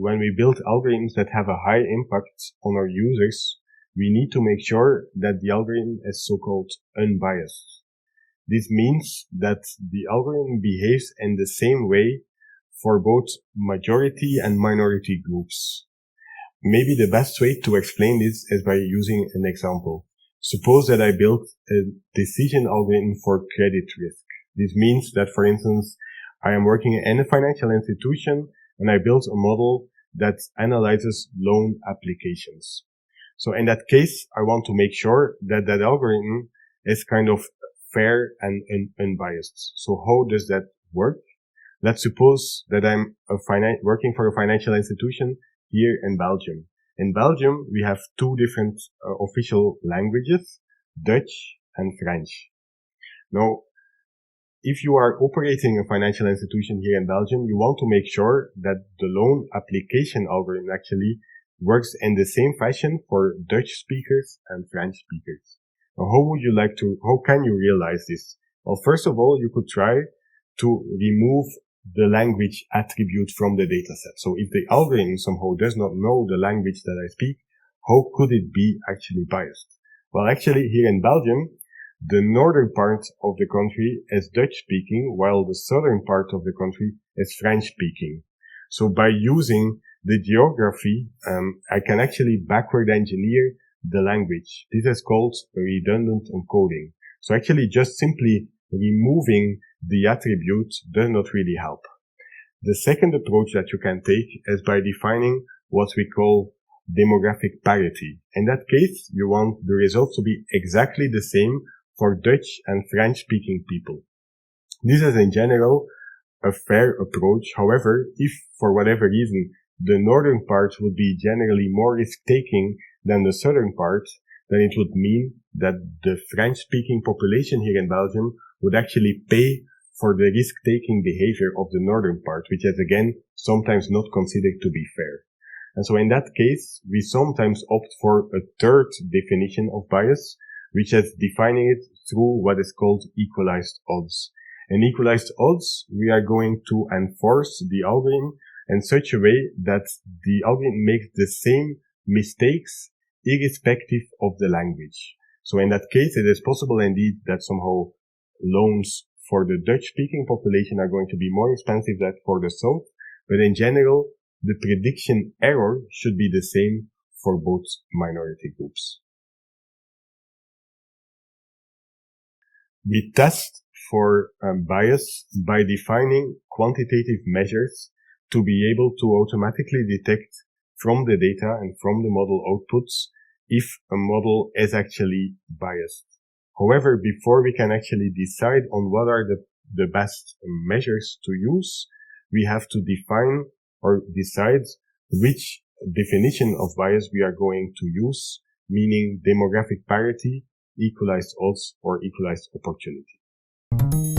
when we build algorithms that have a high impact on our users, we need to make sure that the algorithm is so-called unbiased. This means that the algorithm behaves in the same way for both majority and minority groups. Maybe the best way to explain this is by using an example. Suppose that I built a decision algorithm for credit risk. This means that, for instance, I am working in a financial institution and I built a model that analyzes loan applications. So in that case, I want to make sure that that algorithm is kind of fair and unbiased. So how does that work? Let's suppose that I'm working for a financial institution here in Belgium. In Belgium, we have two different official languages, Dutch and French. Now, if you are operating a financial institution here in Belgium, you want to make sure that the loan application algorithm actually works in the same fashion for Dutch speakers and French speakers. Now, how can you realize this? Well, first of all, you could try to remove the language attribute from the dataset. So if the algorithm somehow does not know the language that I speak, how could it be actually biased? Well, actually, here in Belgium, the northern part of the country is Dutch speaking, while the southern part of the country is French speaking. So by using the geography, I can actually backward engineer the language. This is called redundant encoding. So actually just simply removing the attribute does not really help. The second approach that you can take is by defining what we call demographic parity. In that case, you want the results to be exactly the same for Dutch and French-speaking people. This is in general a fair approach. However, if for whatever reason the northern part would be generally more risk-taking than the southern part, then it would mean that the French-speaking population here in Belgium would actually pay for the risk-taking behavior of the northern part, which is again sometimes not considered to be fair. And so in that case, we sometimes opt for a third definition of bias, which is defining it through what is called equalized odds. In equalized odds, we are going to enforce the algorithm in such a way that the algorithm makes the same mistakes irrespective of the language. So in that case, it is possible indeed that somehow loans for the Dutch-speaking population are going to be more expensive than for the South, but in general, the prediction error should be the same for both minority groups. We test for bias by defining quantitative measures to be able to automatically detect from the data and from the model outputs if a model is actually biased. However, before we can actually decide on what are the best measures to use, we have to define or decide which definition of bias we are going to use, meaning demographic parity, equalized odds, or equalized opportunity.